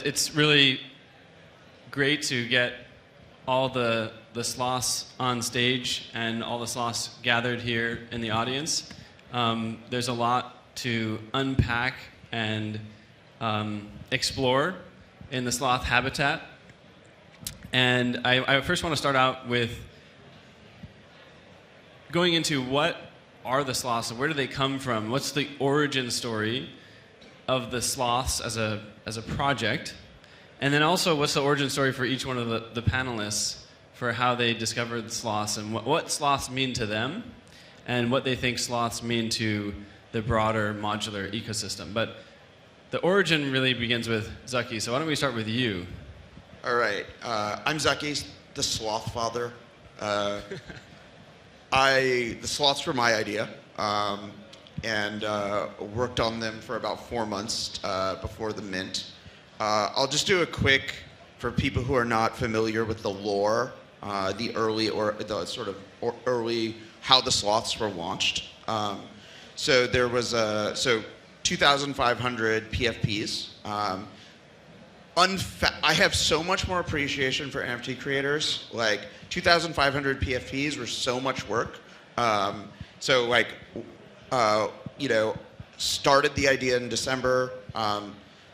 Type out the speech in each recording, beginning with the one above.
it's really great to get all the sloths on stage and all the sloths gathered here in the audience. There's a lot to unpack and explore in the sloth habitat. And I first want to start out with going into what are the sloths and where do they come from? What's the origin story of the sloths as a project? And then also, what's the origin story for each one of the panelists for how they discovered sloths and what sloths mean to them and what they think sloths mean to the broader modular ecosystem. But the origin really begins with Zaki, so why don't we start with you? All right. I'm Zaki, the sloth father. The sloths were my idea, and worked on them for about 4 months before the mint. I'll just do a quick, for people who are not familiar with the lore, the early how the sloths were launched. So there was 2,500 PFPs. I have so much more appreciation for NFT creators. Like 2,500 PFPs were so much work. Started the idea in December.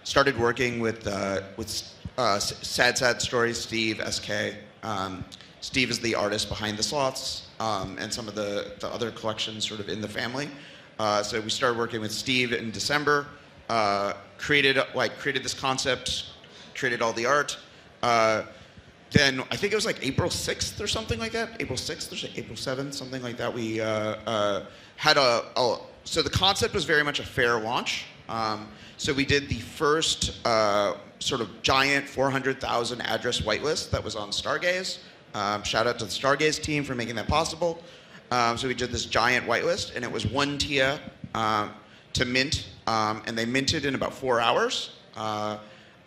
Started working with Sad Stories, Steve, SK. Steve is the artist behind the sloths and some of the other collections sort of in the family. So we started working with Steve in December. Created this concept. Created all the art. Then I think it was like April 6th or something like that. April 6th or April 7th, something like that. We had so the concept was very much a fair launch. So we did the first sort of giant 400,000 address whitelist that was on Stargaze. Shout out to the Stargaze team for making that possible. So we did this giant whitelist, and it was 1 TIA to mint, and they minted in about 4 hours.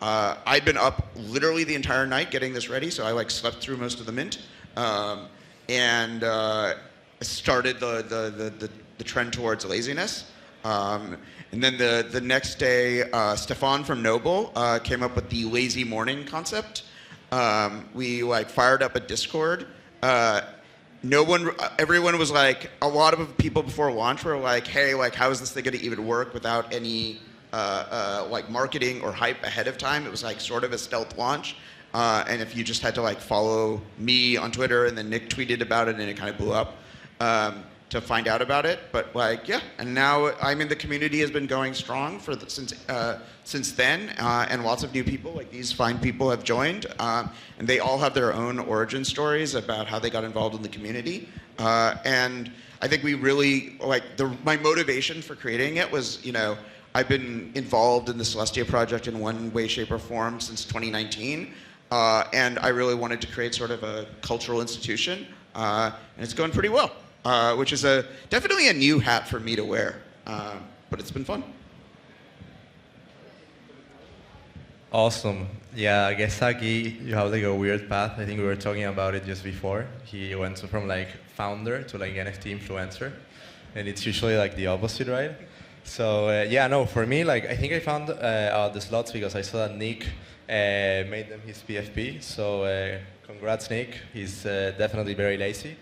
I'd been up literally the entire night getting this ready, so I slept through most of the mint, and started the trend towards laziness. And then the next day, Stefan from Noble came up with the lazy morning concept. We fired up a Discord. Everyone was like, a lot of people before launch were like, hey, how is this thing going to even work without any marketing or hype ahead of time? It was sort of a stealth launch. And if you just had to follow me on Twitter, and then Nick tweeted about it and it kind of blew up to find out about it. But yeah, and now the community has been going strong since then, and lots of new people, these fine people, have joined, and they all have their own origin stories about how they got involved in the community. And I think we really my motivation for creating it was, I've been involved in the Celestia project in one way, shape, or form since 2019, and I really wanted to create sort of a cultural institution, and it's going pretty well, which is definitely a new hat for me to wear, but it's been fun. Awesome. Yeah, I guess Saki, you have a weird path. I think we were talking about it just before. He went from founder to NFT influencer, and it's usually the opposite, right? So yeah, no, for me, I think I found the slots because I saw that Nick made them his PFP. So congrats, Nick. He's definitely very lazy.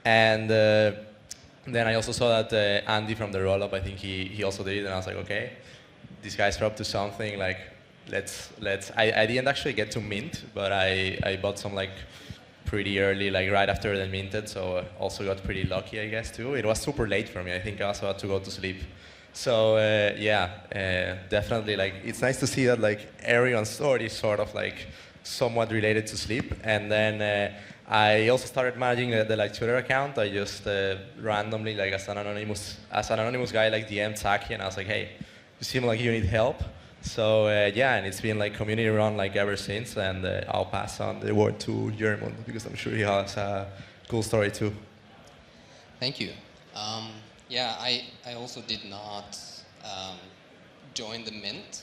And then I also saw that Andy from the Rollup, I think he also did it, and I was like, okay, these guys are up to something. Let's. I didn't actually get to mint, but I bought some pretty early, right after they minted. So also got pretty lucky, I guess, too. It was super late for me. I think I also had to go to sleep. So yeah, definitely it's nice to see that everyone's story is sort of somewhat related to sleep. And then I also started managing the Twitter account. I just randomly as an anonymous guy DM'd Saki, and I was like, hey, you seem like you need help. So yeah, and it's been community run ever since. And I'll pass on the word to Jermund because I'm sure he has a cool story too. Thank you. Yeah, I also did not join the mint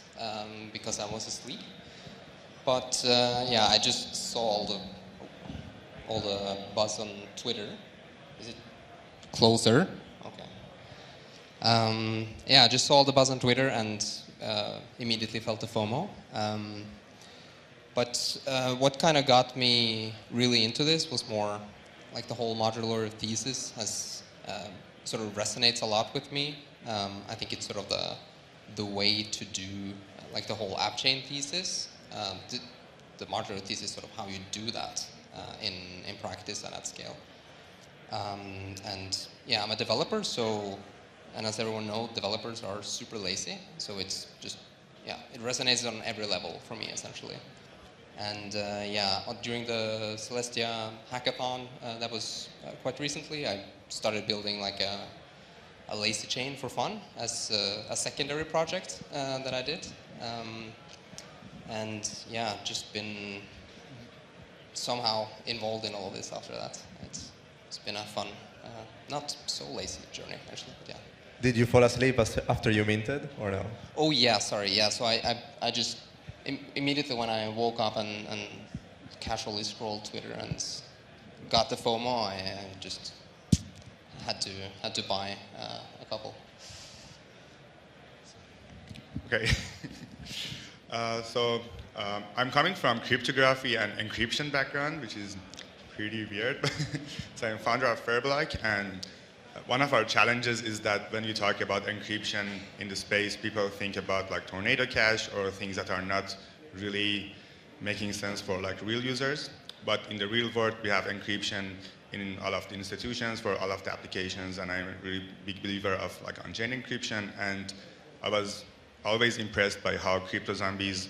because I was asleep. But yeah, I just saw all the buzz on Twitter. Is it closer? Okay. Yeah, I just saw all the buzz on Twitter and immediately felt the FOMO. But what kind of got me really into this was more like the whole modular thesis has sort of resonates a lot with me. I think it's sort of the way to do like the whole app chain thesis. The modular thesis, sort of how you do that in practice and at scale. And yeah, I'm a developer, so, and as everyone knows, developers are super lazy, so it's just, yeah, it resonates on every level for me, essentially. And yeah, during the Celestia hackathon, that was quite recently, I started building like a lazy chain for fun as a secondary project that I did. And yeah, just been somehow involved in all of this after that. It's been a fun, not so lazy journey, actually, but yeah. Did you fall asleep after you minted, or no? Oh yeah, sorry, yeah. So I just immediately when I woke up and casually scrolled Twitter and got the FOMO, I just had to buy a couple. Okay. So I'm coming from cryptography and encryption background, which is pretty weird. So I'm founder of Fairblike, and one of our challenges is that when you talk about encryption in the space, people think about like Tornado Cache or things that are not really making sense for like real users. But in the real world, we have encryption in all of the institutions for all of the applications, and I'm a really big believer of like on-chain encryption. And I was always impressed by how Crypto Zombies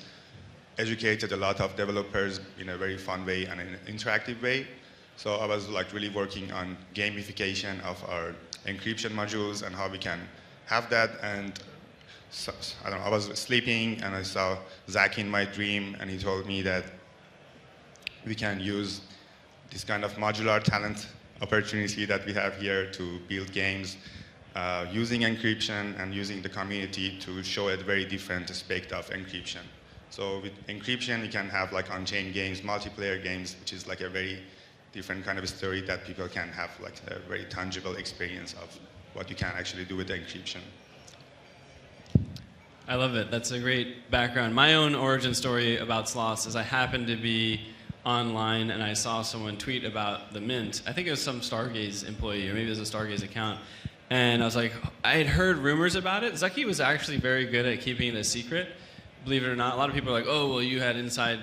educated a lot of developers in a very fun way and in an interactive way. So I was like really working on gamification of our encryption modules and how we can have that. And so, I don't know, I was sleeping and I saw Zach in my dream, and he told me that we can use this kind of modular talent opportunity that we have here to build games using encryption and using the community to show a very different aspect of encryption. So with encryption, you can have like on-chain games, multiplayer games, which is like a very different kind of story that people can have like a very tangible experience of what you can actually do with encryption. I love it. That's a great background. My own origin story about Sloths is I happened to be online and I saw someone tweet about the Mint. I think it was some Stargaze employee, or maybe it was a Stargaze account. And I was like, I had heard rumors about it. Zucky was actually very good at keeping it a secret, believe it or not. A lot of people are like, oh, well, you had insight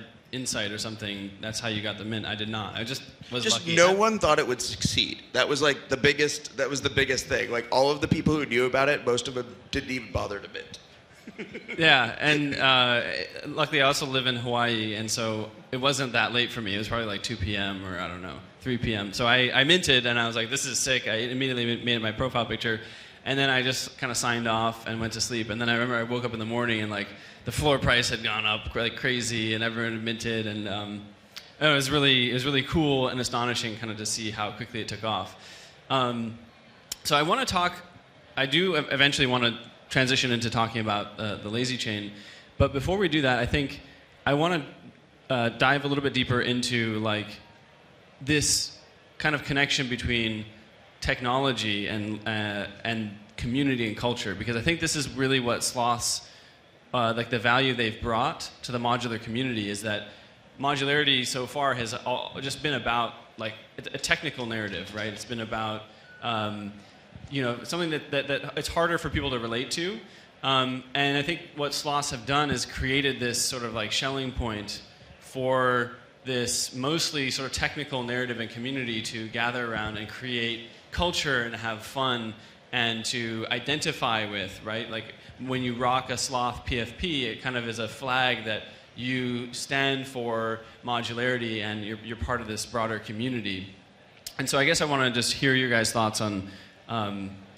or something. That's how you got the Mint. I did not. I just was lucky. No one thought it would succeed. That was like the biggest thing. Like all of the people who knew about it, most of them didn't even bother to mint. Yeah, and luckily I also live in Hawaii, and so it wasn't that late for me. It was probably like 2 p.m. or I don't know, 3 p.m. So I minted, and I was like, this is sick. I immediately made it my profile picture, and then I just kind of signed off and went to sleep. And then I remember I woke up in the morning, and like the floor price had gone up like crazy, and everyone had minted, and it was really cool and astonishing kind of to see how quickly it took off. So I want to talk. I do eventually want to transition into talking about the lazy chain, but before we do that, I think I want to dive a little bit deeper into like this kind of connection between technology and community and culture, because I think this is really what Sloths, like the value they've brought to the modular community, is that modularity so far has just been about like a technical narrative, right? It's been about something that it's harder for people to relate to. And I think what Sloths have done is created this sort of like Schelling point for this mostly sort of technical narrative and community to gather around and create culture and have fun and to identify with, right? Like when you rock a Sloth PFP, it kind of is a flag that you stand for modularity and you're part of this broader community. And so I guess I want to just hear your guys' thoughts on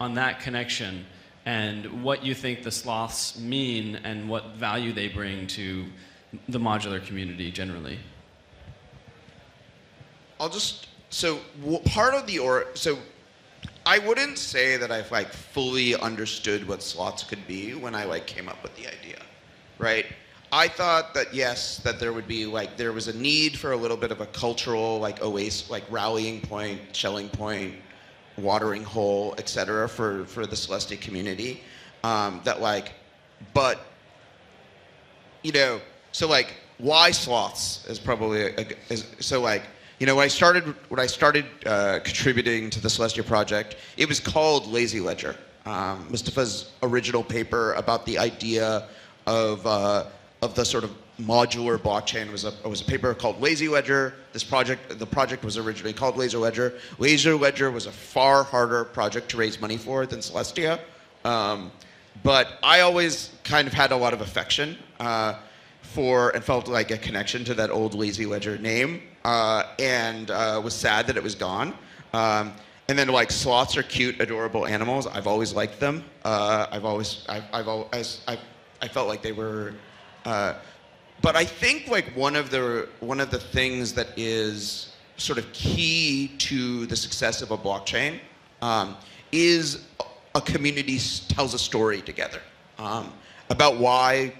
that connection and what you think the Sloths mean and what value they bring to the modular community generally. I wouldn't say that I've like fully understood what Sloths could be when I like came up with the idea, right? I thought that yes, that there would be like, there was a need for a little bit of a cultural like oasis, like rallying point, Schelling point, watering hole, etc. for the Celestia community. So like why sloths is probably so like, you know, when I started contributing to the Celestia project, it was called Lazy Ledger. Mustafa's original paper about the idea of the sort of modular blockchain was a paper called Lazy Ledger. The project was originally called Lazy Ledger. Lazy Ledger was a far harder project to raise money for than Celestia. But I always kind of had a lot of affection for and felt like a connection to that old Lazy Ledger name, and was sad that it was gone. And then like sloths are cute, adorable animals. I've always liked them. I felt like they were. But I think like one of the things that is sort of key to the success of a blockchain is a community tells a story together about why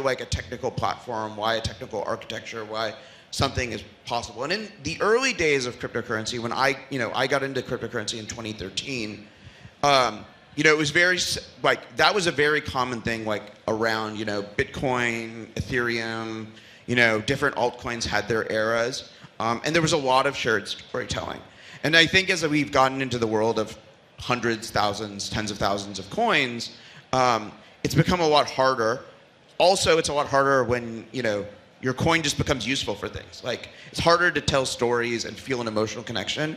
like a technical platform, why a technical architecture, why something is possible. And in the early days of cryptocurrency, when I got into cryptocurrency in 2013, it was very like that was a very common thing like around Bitcoin, Ethereum, different altcoins had their eras, and there was a lot of shared storytelling. And I think as we've gotten into the world of hundreds, thousands, tens of thousands of coins, it's become a lot harder. Also, it's a lot harder when your coin just becomes useful for things. Like it's harder to tell stories and feel an emotional connection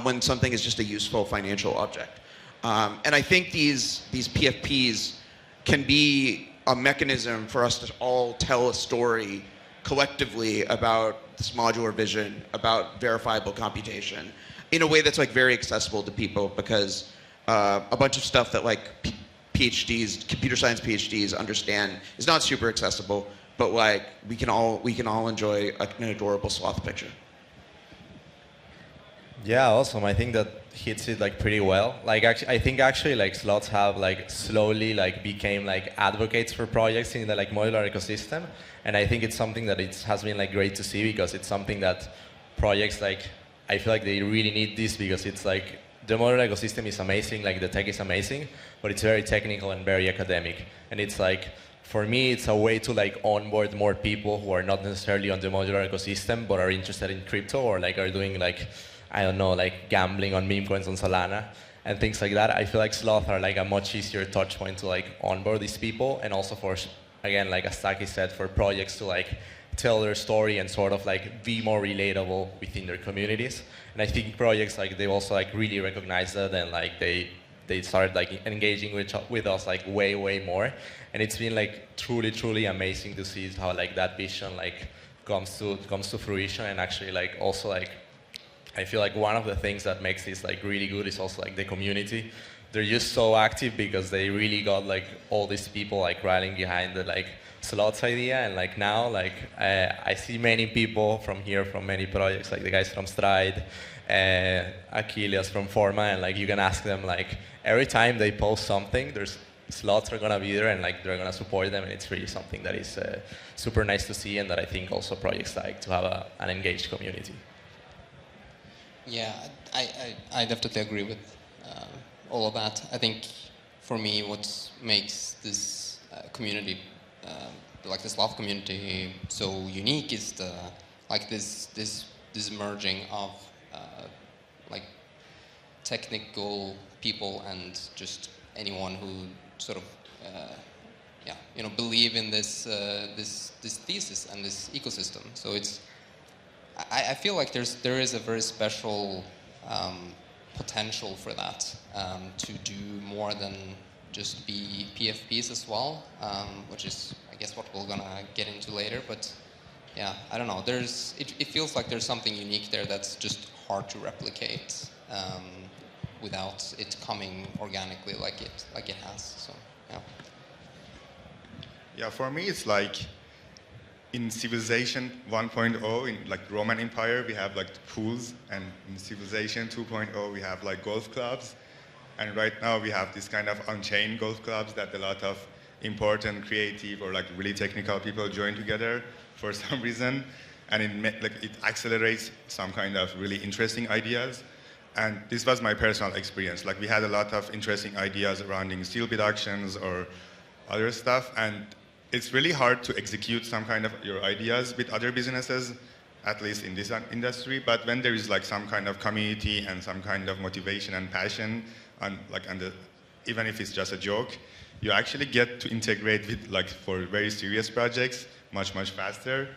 when something is just a useful financial object. And I think these PFPs can be a mechanism for us to all tell a story collectively about this modular vision, about verifiable computation, in a way that's like very accessible to people, because a bunch of stuff that like PhDs, computer science PhDs understand is not super accessible, but like we can all enjoy an adorable sloth picture. Yeah, awesome. I think that hits it like pretty well. Like I think actually like sloths have like slowly like became like advocates for projects in the like modular ecosystem, and I think it's something that it has been like great to see, because it's something that projects like I feel like they really need this, because it's like the modular ecosystem is amazing, like the tech is amazing, but it's very technical and very academic, and it's like for me it's a way to like onboard more people who are not necessarily on the modular ecosystem but are interested in crypto, or like are doing like I don't know, like gambling on meme coins on Solana and things like that. I feel like sloths are like a much easier touch point to like onboard these people, and also for, again, like as Taki said, for projects to like tell their story and sort of like be more relatable within their communities. And I think projects like they also like really recognize that, and like they started like engaging with us like way more. And it's been like truly amazing to see how like that vision like comes to fruition. And actually like also like I feel like one of the things that makes this like really good is also like the community. They're just so active because they really got like all these people like rallying behind the like sloths idea. And like now like I see many people from here from many projects, like the guys from Stride, Achilles from Forma, and like you can ask them like every time they post something, there's sloths are gonna be there, and like they're gonna support them, and it's really something that is super nice to see, and that I think also projects like to have an engaged community. Yeah, I definitely agree with all of that. I think for me what makes this community, like the Sloth community, so unique is the like this merging of like technical people and just anyone who sort of believe in this this thesis and this ecosystem. So it's I feel like there is a very special potential for that, to do more than just be PFPs as well, which is I guess what we're gonna get into later. But yeah, I don't know. It feels like there's something unique there that's just hard to replicate without it coming organically like it has. So yeah. Yeah, for me it's like in Civilization 1.0, in like Roman Empire, we have like pools, and in Civilization 2.0, we have like golf clubs. And right now we have this kind of on-chain golf clubs that a lot of important, creative, or like really technical people join together for some reason. And it accelerates some kind of really interesting ideas. And this was my personal experience. Like we had a lot of interesting ideas surrounding steel deductions or other stuff. And it's really hard to execute some kind of your ideas with other businesses, at least in this industry. But when there is like some kind of community and some kind of motivation and passion, even if it's just a joke, you actually get to integrate with, like, for very serious projects much faster,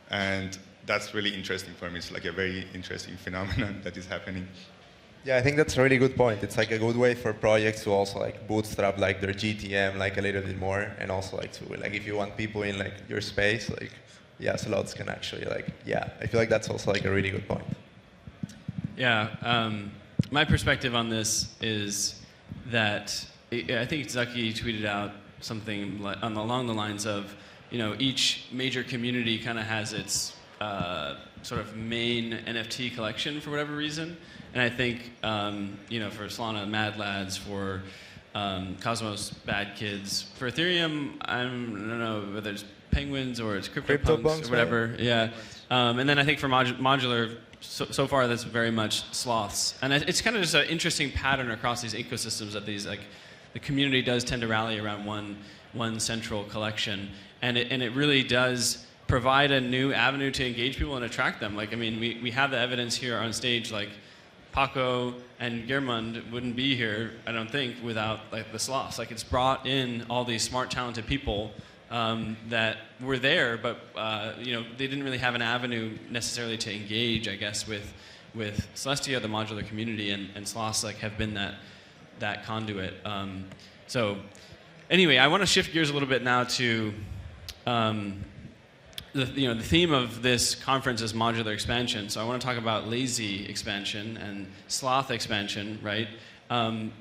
and that's really interesting for me. It's like a very interesting phenomenon that is happening. Yeah, I think that's a really good point. It's like a good way for projects to also like bootstrap like their GTM like a little bit more, and also like to like if you want people in like your space, like yeah, Sloths can actually like I feel like that's also like a really good point. Yeah, my perspective on this is that I think Zaki tweeted out something along the lines of, you know, each major community kind of has its sort of main NFT collection for whatever reason. And I think, you know, for Solana, Mad Lads, for Cosmos, Bad Kids. For Ethereum, I don't know whether it's Penguins or it's CryptoPunks or whatever. Right? Yeah. And then I think for Modular, so far that's very much Sloths. And it's kind of just an interesting pattern across these ecosystems that these, like, the community does tend to rally around one central collection. And it really does provide a new avenue to engage people and attract them. Like, I mean, we have the evidence here on stage, like, Paco and Germund wouldn't be here, I don't think, without like the Sloths. Like, it's brought in all these smart, talented people that were there, but you know, they didn't really have an avenue necessarily to engage, I guess, with Celestia, the modular community, and Sloths like have been that conduit. So anyway, I want to shift gears a little bit now to the theme of this conference is modular expansion. So I want to talk about lazy expansion and sloth expansion, right?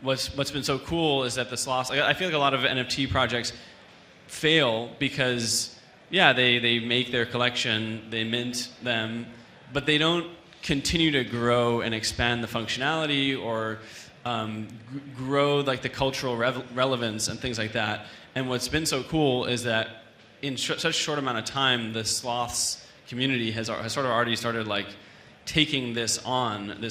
What's been so cool is that the sloths, I feel like a lot of NFT projects fail because, yeah, they make their collection, they mint them, but they don't continue to grow and expand the functionality or grow like the cultural relevance and things like that. And what's been so cool is that in such a short amount of time, the Sloths community has sort of already started like taking this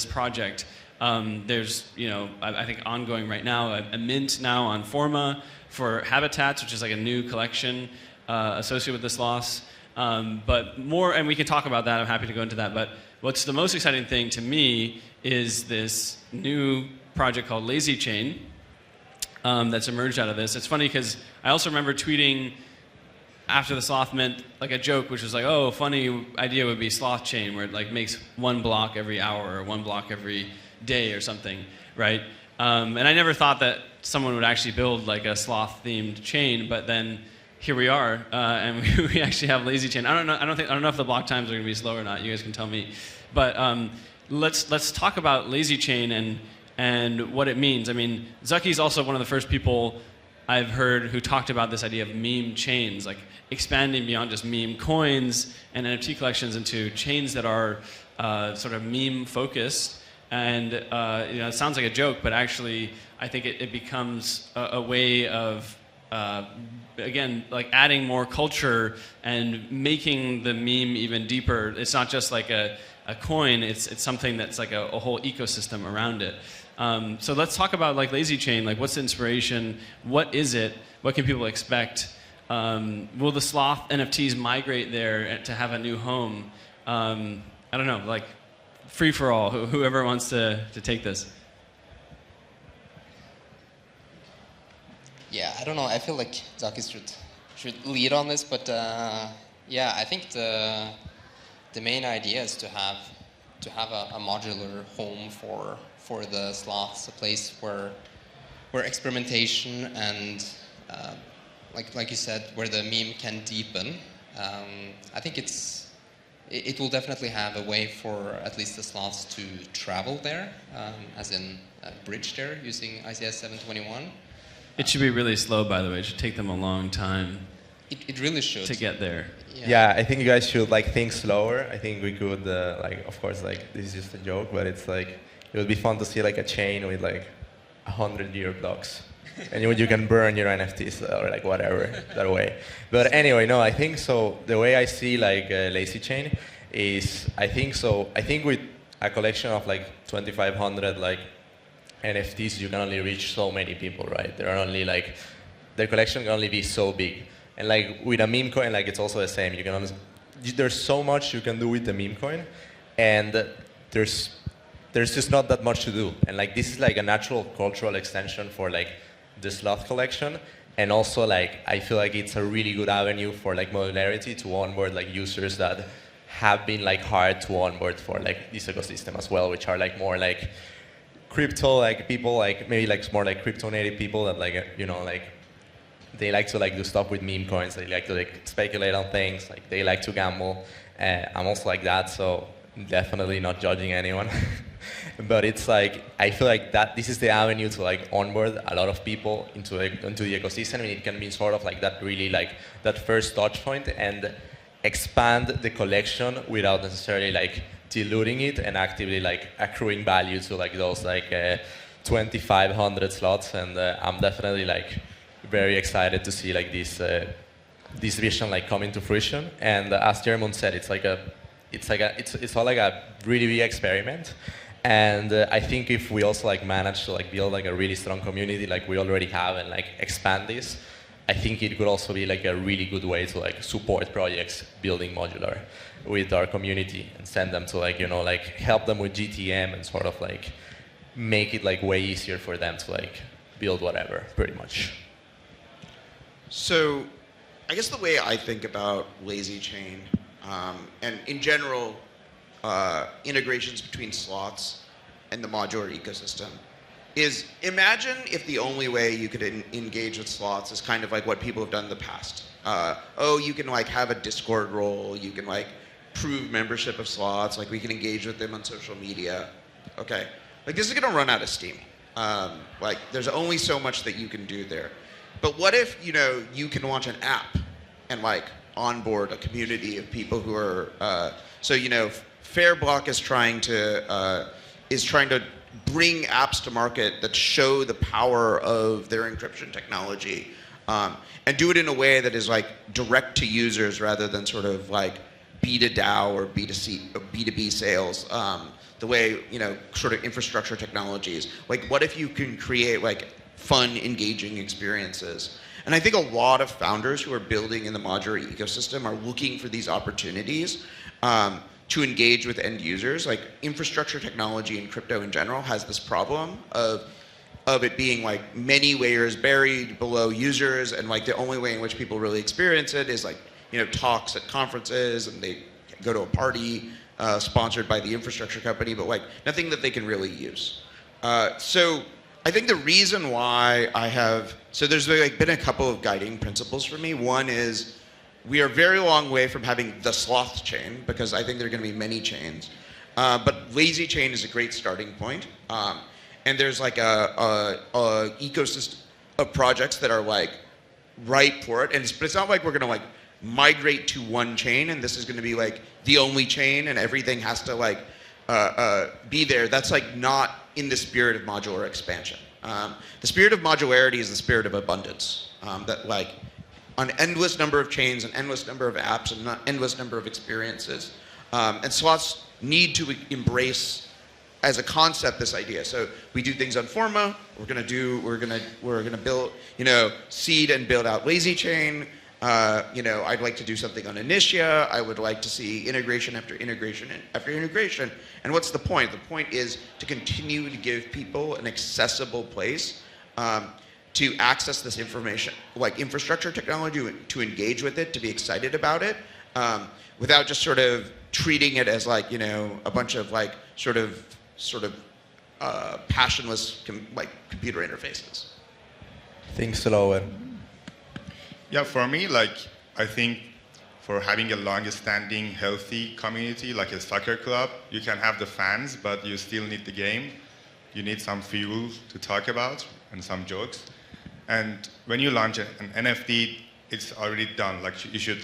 project. There's, you know, I think ongoing right now, a mint now on Forma for Habitats, which is like a new collection associated with the Sloths. But more, and we can talk about that, I'm happy to go into that, but what's the most exciting thing to me is this new project called Lazy Chain that's emerged out of this. It's funny because I also remember tweeting after the Sloth mint, like a joke, which was like, oh, a funny idea would be Sloth Chain, where it like makes one block every hour or one block every day or something, right? And I never thought that someone would actually build like a sloth-themed chain, but then here we are, and we actually have Lazy Chain. I don't know if the block times are going to be slow or not. You guys can tell me, but let's talk about Lazy Chain and what it means. I mean, Zaki's also one of the first people I've heard who talked about this idea of meme chains, like expanding beyond just meme coins and NFT collections into chains that are sort of meme focused. And you know, it sounds like a joke, but actually I think it becomes a way of again, like adding more culture and making the meme even deeper. It's not just like a coin, it's something that's like a whole ecosystem around it. So let's talk about like Lazy Chain, like what's the inspiration, what is it, what can people expect? Will the Sloth NFTs migrate there to have a new home? I don't know, like free for all, whoever wants to take this. Yeah, I don't know, I feel like Zaki should lead on this, but yeah, I think the main idea is to have a modular home for the Sloths, a place where experimentation and like you said, where the meme can deepen. I think it will definitely have a way for at least the Sloths to travel there, as in bridge there using ICS 721. It should be really slow, by the way. It should take them a long time. It really should to get there. Yeah, I think you guys should like think slower. I think we could like, of course, like this is just a joke, but it's like it would be fun to see like a chain with like 100-year blocks, and you can burn your NFTs or like whatever that way. But anyway, no, I think so. The way I see like Lazy Chain is, I think with a collection of like 2,500 like NFTs, you can only reach so many people, right? There are only like their collection can only be so big. And like with a meme coin, like it's also the same. You can there's so much you can do with the meme coin, and there's just not that much to do. And like this is like a natural cultural extension for like the Sloth collection. And also like I feel like it's a really good avenue for like modularity to onboard like users that have been like hard to onboard for like this ecosystem as well, which are like more like crypto like people, like maybe like more like crypto native people that like like they like to like do stuff with meme coins. They like to like speculate on things. Like they like to gamble. I'm also like that, so definitely not judging anyone. But it's like I feel like that this is the avenue to like onboard a lot of people into the ecosystem, and it can be sort of like that really like that first touch point and expand the collection without necessarily like diluting it and actively like accruing value to like those like 2,500 slots. And I'm definitely like very excited to see like this vision like come into fruition. And as Jermon said, it's all like a really big experiment. And I think if we also like manage to like build like a really strong community like we already have and like expand this, I think it could also be like a really good way to like support projects building modular with our community and send them to like like help them with GTM and sort of like make it like way easier for them to like build whatever pretty much. So I guess the way I think about lazy chain and in general integrations between slots and the modular ecosystem is imagine if the only way you could engage with slots is kind of like what people have done in the past. You can like have a Discord role, you can like prove membership of slots, like we can engage with them on social media. Okay, like this is gonna run out of steam. Like there's only so much that you can do there. But what if you can launch an app and like onboard a community of people who are Fairblock is trying to bring apps to market that show the power of their encryption technology, and do it in a way that is like direct to users rather than sort of like B2DAO or B2C or B2B sales. The way sort of infrastructure technologies. Like, what if you can create like fun, engaging experiences? And I think a lot of founders who are building in the modular ecosystem are looking for these opportunities to engage with end users. Like infrastructure technology and crypto in general has this problem of it being like many layers buried below users, and like the only way in which people really experience it is like talks at conferences, and they go to a party sponsored by the infrastructure company, but like nothing that they can really use. So I think the reason why there's like been a couple of guiding principles for me. One is we are a very long way from having the Sloth chain, because I think there are going to be many chains. But lazy chain is a great starting point. And there's like a ecosystem of projects that are like ripe for it. But it's not like we're going to like migrate to one chain and this is going to be like the only chain and everything has to like be there. That's like not in the spirit of modular expansion. The spirit of modularity is the spirit of abundance. That like an endless number of chains, an endless number of apps, and an endless number of experiences. And slots need to embrace as a concept this idea. So we do things on Forma. We're gonna build, seed and build out lazy chain. I'd like to do something on Initia. I would like to see integration after integration after integration. And what's the point? The point is to continue to give people an accessible place to access this information, like infrastructure technology, to engage with it, to be excited about it, without just sort of treating it as like, a bunch of like sort of passionless computer interfaces. Thanks, Lowen. Yeah, for me, I think for having a long-standing, healthy community, like a soccer club, you can have the fans, but you still need the game. You need some fuel to talk about and some jokes. And when you launch an NFT, it's already done. You should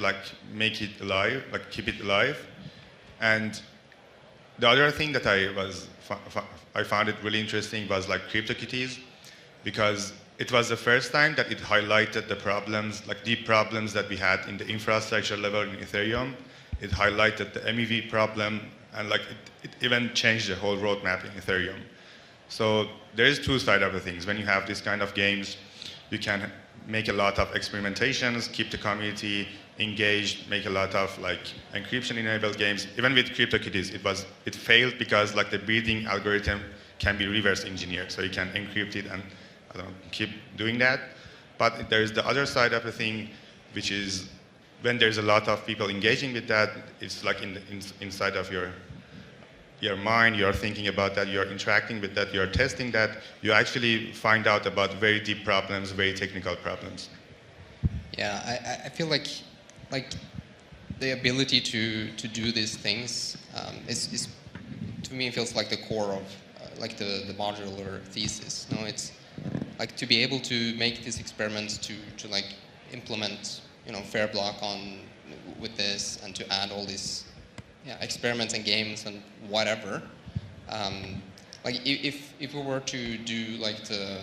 make it alive, keep it alive. And the other thing that I found it really interesting was CryptoKitties, because it was the first time that it highlighted the problems, deep problems that we had in the infrastructure level in Ethereum. It highlighted the MEV problem, and it even changed the whole roadmap in Ethereum. So there is two sides of the things. When you have this kind of games, you can make a lot of experimentations, keep the community engaged, make a lot of like encryption-enabled games. Even with CryptoKitties, it failed because like the breeding algorithm can be reverse engineered, so you can encrypt it and I don't know, keep doing that. But there's the other side of the thing, which is when there's a lot of people engaging with that, it's like inside of your mind, you're thinking about that, you're interacting with that, you're testing that, you actually find out about very deep problems, very technical problems. Yeah, I feel like the ability to do these things is to me, it feels like the core of like the modular thesis. No, it's like to be able to make these experiments to like implement, fair block on with this, and to add all these experiments and games and whatever. Like if we were to do like the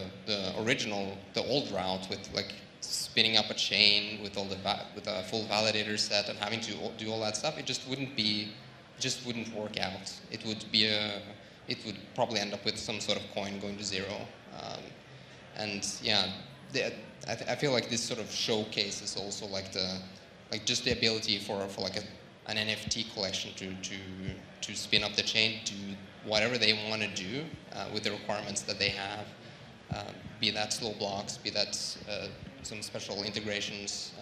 original, the old route with like spinning up a chain with all with a full validator set and having to do all that stuff, it just wouldn't work out. It would probably end up with some sort of coin going to zero. And yeah, I feel like this sort of showcases also like just the ability for like an NFT collection to spin up the chain, do whatever they want to do with the requirements that they have, be that slow blocks, be that some special integrations,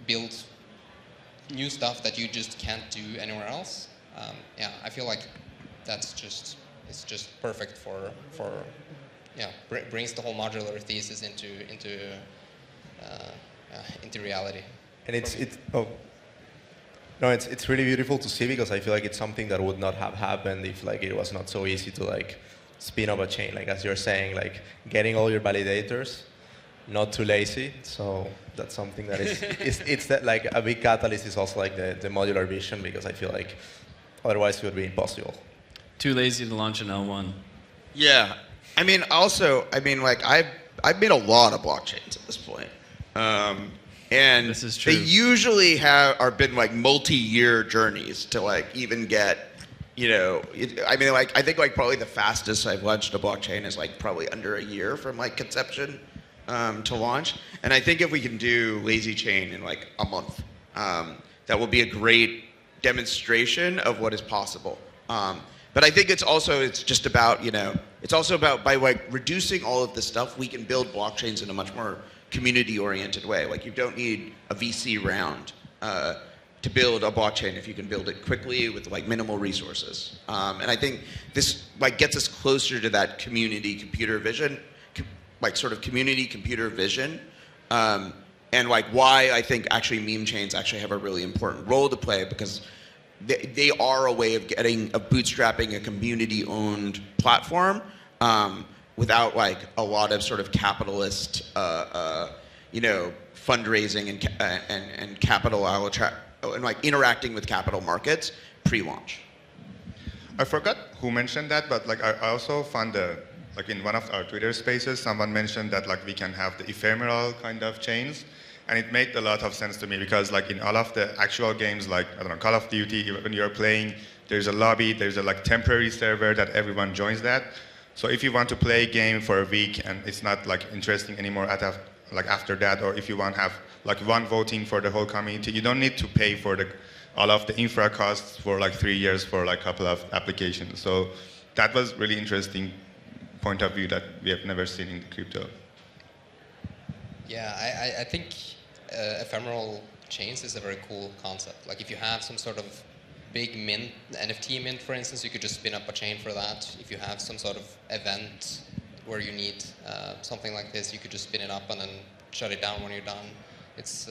build new stuff that you just can't do anywhere else. I feel like it's just perfect for brings the whole modular thesis into reality. And it's really beautiful to see, because I feel like it's something that would not have happened if like it was not so easy to like spin up a chain. Like as you're saying, like getting all your validators, not too lazy. So that's something that it's that like a big catalyst is also like the modular vision, because I feel like otherwise it would be impossible. Too lazy to launch an L1. Yeah. I've made a lot of blockchains at this point. And this is true. They usually are been like multi-year journeys to like even get, I think like probably the fastest I've launched a blockchain is like probably under a year from like conception to launch. And I think if we can do lazy chain in like a month, that will be a great demonstration of what is possible. But I think it's just about, it's also about by like reducing all of this stuff, we can build blockchains in a much more community-oriented way. Like you don't need a VC round to build a blockchain if you can build it quickly with like minimal resources. And I think this like gets us closer to that community computer vision, like sort of community computer vision. And like why I think actually meme chains actually have a really important role to play, because they are a way of bootstrapping a community-owned platform without like a lot of sort of capitalist, fundraising and capital and like interacting with capital markets pre-launch. I forgot who mentioned that, but like I also found like in one of our Twitter spaces, someone mentioned that like we can have the ephemeral kind of chains. And it made a lot of sense to me, because like in all of the actual games, like, I don't know, Call of Duty, when you're playing, there's a lobby, there's a like temporary server that everyone joins that. So if you want to play a game for a week and it's not like interesting anymore after that, or if you want to have like one voting for the whole community, you don't need to pay for all of the infra costs for like 3 years for like a couple of applications. So that was really interesting point of view that we have never seen in crypto. Yeah, I think ephemeral chains is a very cool concept. Like if you have some sort of big mint, NFT mint, for instance, you could just spin up a chain for that. If you have some sort of event where you need something like this, you could just spin it up and then shut it down when you're done. It's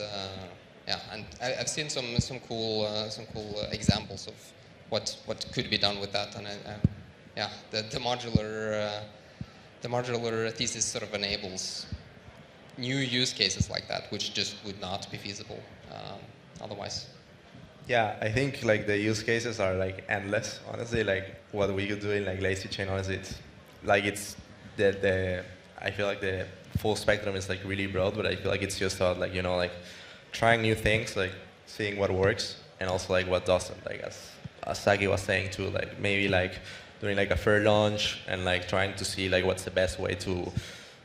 and I've seen some cool examples of what could be done with that, and the modular thesis sort of enables new use cases like that, which just would not be feasible otherwise. Yeah, I think like the use cases are like endless. Honestly, like what we could do in like lazy chain, honestly, it's I feel like the full spectrum is like really broad, but I feel like it's just about like like trying new things, like seeing what works and also like what doesn't. Like as Sagi was saying too, like maybe like doing like a fair launch and like trying to see like what's the best way to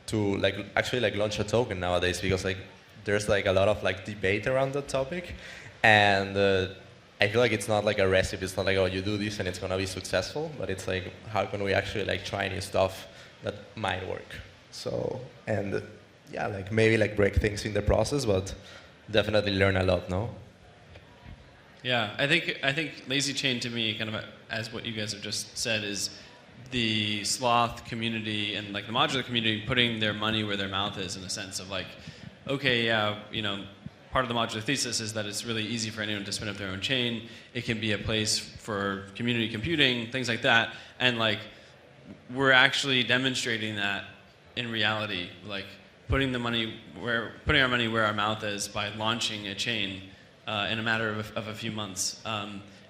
to like actually like launch a token nowadays, because like there's like a lot of like debate around that topic, and I feel like it's not like a recipe. It's not like, oh, you do this and it's gonna be successful, but it's like, how can we actually like try new stuff that might work? So, and yeah, like maybe like break things in the process, but definitely learn a lot, no? Yeah, I think Lazy Chain to me, kind of as what you guys have just said, is the sloth community and like the modular community putting their money where their mouth is, in a sense of like, okay, yeah, you know, part of the modular thesis is that it's really easy for anyone to spin up their own chain. It can be a place for community computing, things like that, and like we're actually demonstrating that in reality, like putting our money where our mouth is by launching a chain in a matter of a few months.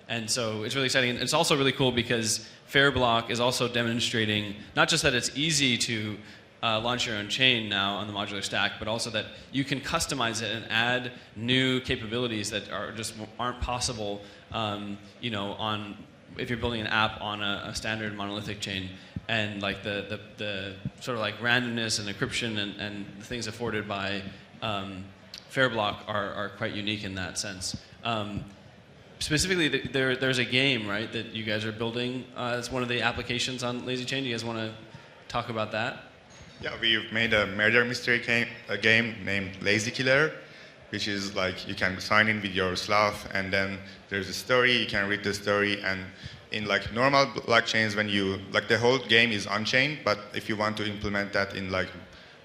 And so it's really exciting. And it's also really cool because Fairblock is also demonstrating not just that it's easy to launch your own chain now on the modular stack, but also that you can customize it and add new capabilities that aren't possible, you know, if you're building an app on a standard monolithic chain. And like the sort of like randomness and encryption and the things afforded by Fairblock are quite unique in that sense. Specifically, there's a game, right, that you guys are building as one of the applications on Lazy Chain. Do you guys want to talk about that? Yeah, we've made a murder mystery game named Lazy Killer, which is like you can sign in with your sloth, and then there's a story, you can read the story, and in like normal blockchains, when you, like the whole game is on-chain, but if you want to implement that in like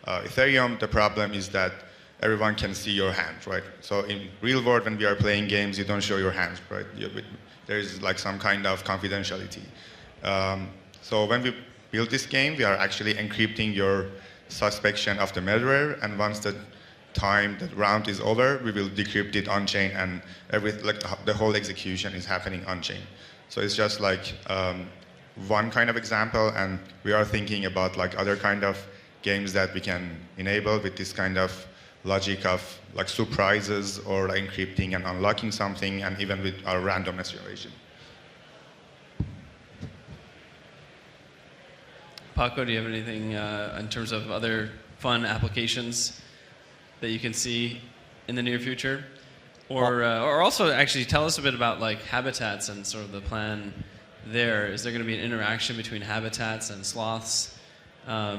Ethereum, the problem is that everyone can see your hand, right? So in real world, when we are playing games, you don't show your hands, right? There is like some kind of confidentiality. So when we build this game, we are actually encrypting your suspicion of the murderer, and once the round is over, we will decrypt it on-chain, and the whole execution is happening on-chain. So it's just like one kind of example, and we are thinking about like other kind of games that we can enable with this kind of logic of like surprises or like encrypting and unlocking something, and even with our randomness generation. Paco, do you have anything in terms of other fun applications that you can see in the near future? Or also actually tell us a bit about like habitats and sort of the plan there. Is there going to be an interaction between habitats and sloths? Are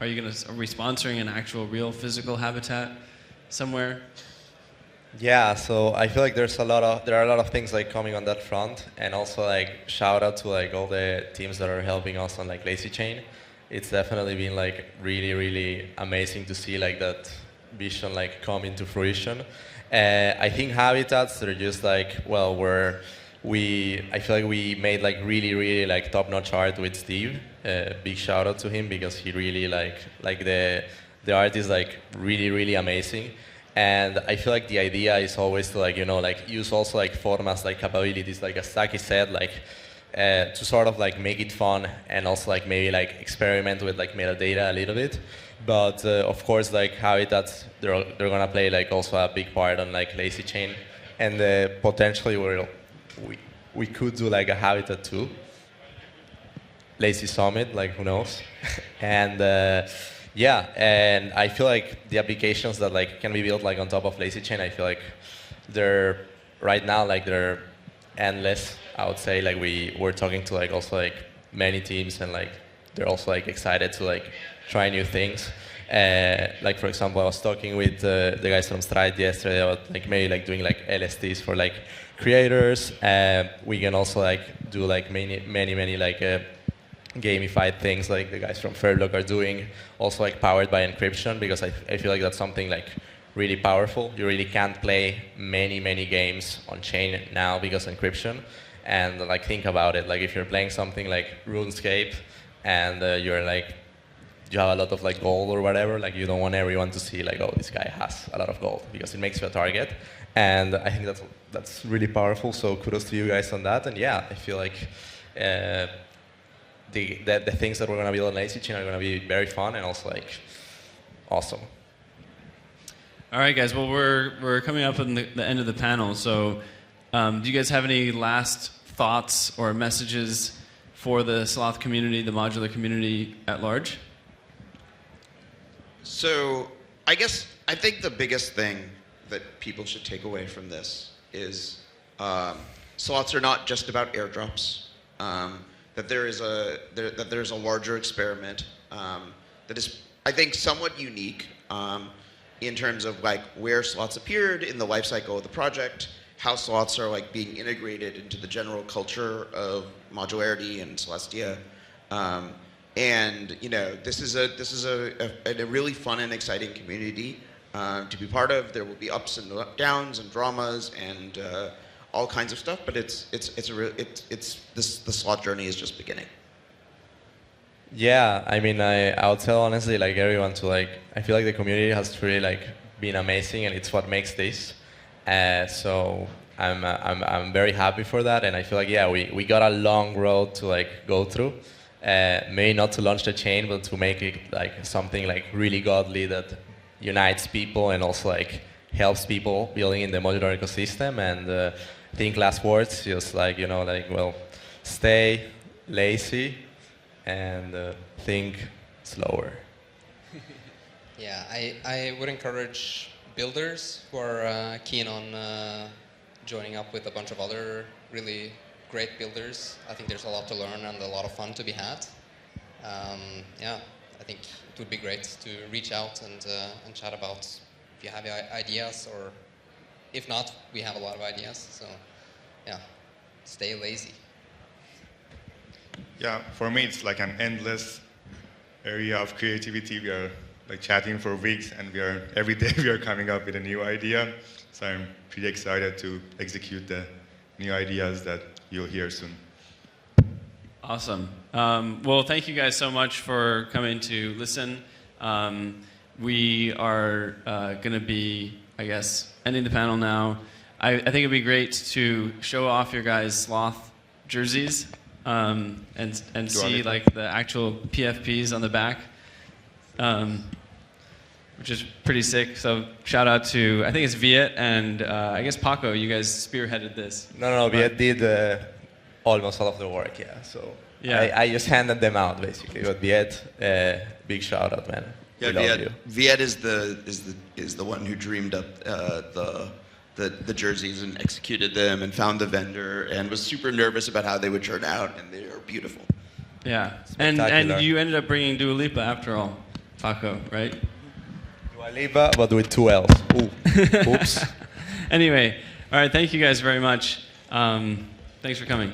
we sponsoring an actual real physical habitat somewhere? Yeah, so I feel like there are a lot of things like coming on that front, and also like shout out to like all the teams that are helping us on like Lazy Chain. It's definitely been like really, really amazing to see like that vision like come into fruition. I think habitats, they're just like, well, I feel like we made like really, really like top-notch art with Steve. Big shout out to him, because he really like the art is like really, really amazing. And I feel like the idea is always to like, you know, like use also like formats like capabilities, like as Saki said, like to sort of like make it fun, and also like maybe like experiment with like metadata a little bit. But of course, like habitats, they're gonna play like also a big part on like Lazy Chain, and potentially we could do like a habitat too. Lazy Summit, like who knows? And yeah, and I feel like the applications that like can be built like on top of Lazy Chain, I feel like they're right now like they're endless. I would say like we're talking to like also like many teams, and like they're also like excited to like try new things. Like for example, I was talking with the guys from Stride yesterday about like maybe like doing like LSTs for like creators. We can also like do like many like gamified things like the guys from Fairblock are doing, also like powered by encryption, because I feel like that's something like really powerful. You really can't play many games on chain now because of encryption. And like think about it, like if you're playing something like RuneScape and you have a lot of like gold or whatever, like you don't want everyone to see like, oh, this guy has a lot of gold, because it makes you a target. And I think that's really powerful. So kudos to you guys on that. And yeah, I feel like the things that we're going to build on Lazy Chain are going to be very fun and also like awesome. All right, guys. Well, we're coming up on the end of the panel. So do you guys have any last thoughts or messages for the Sloth community, the modular community at large? So I think the biggest thing that people should take away from this is sloths are not just about airdrops. That there's a larger experiment that is, I think, somewhat unique in terms of like where sloths appeared in the life cycle of the project, how sloths are like being integrated into the general culture of modularity and Celestia. And you know, this is a really fun and exciting community to be part of. There will be ups and downs and dramas and all kinds of stuff, but the sloth journey is just beginning. Yeah, I mean, I'll tell honestly, like everyone to like, I feel like the community has really like been amazing, and it's what makes this. So I'm very happy for that, and I feel like yeah, we got a long road to like go through. Maybe not to launch the chain, but to make it like something like really godly that unites people and also like helps people building in the modular ecosystem. And I think last words, just like, you know, like, well, stay lazy and think slower. Yeah, I would encourage builders who are keen on joining up with a bunch of other really great builders. I think there's a lot to learn and a lot of fun to be had. Yeah, I think it would be great to reach out and chat about if you have ideas, or if not, we have a lot of ideas. So yeah, stay lazy. Yeah, for me it's like an endless area of creativity. We are like chatting for weeks, and every day we are coming up with a new idea. So I'm pretty excited to execute the new ideas that you'll hear soon. Awesome. Well, thank you guys so much for coming to listen. We are going to be, I guess, ending the panel now. I think it'd be great to show off your guys' sloth jerseys and see like the actual PFPs on the back, which is pretty sick. So shout out to, I think it's Viet and I guess Paco. You guys spearheaded this. No, Viet did almost all of the work, yeah. So yeah. I just handed them out basically. But Viet, big shout out, man. Yeah, Viet is the one who dreamed up the jerseys and executed them and found the vendor and was super nervous about how they would turn out, and they are beautiful. Yeah, and you ended up bringing Dua Lipa after all, Paco, right? Dua Lipa, but with 2 L's. Ooh. Oops. Anyway, all right, thank you guys very much. Thanks for coming.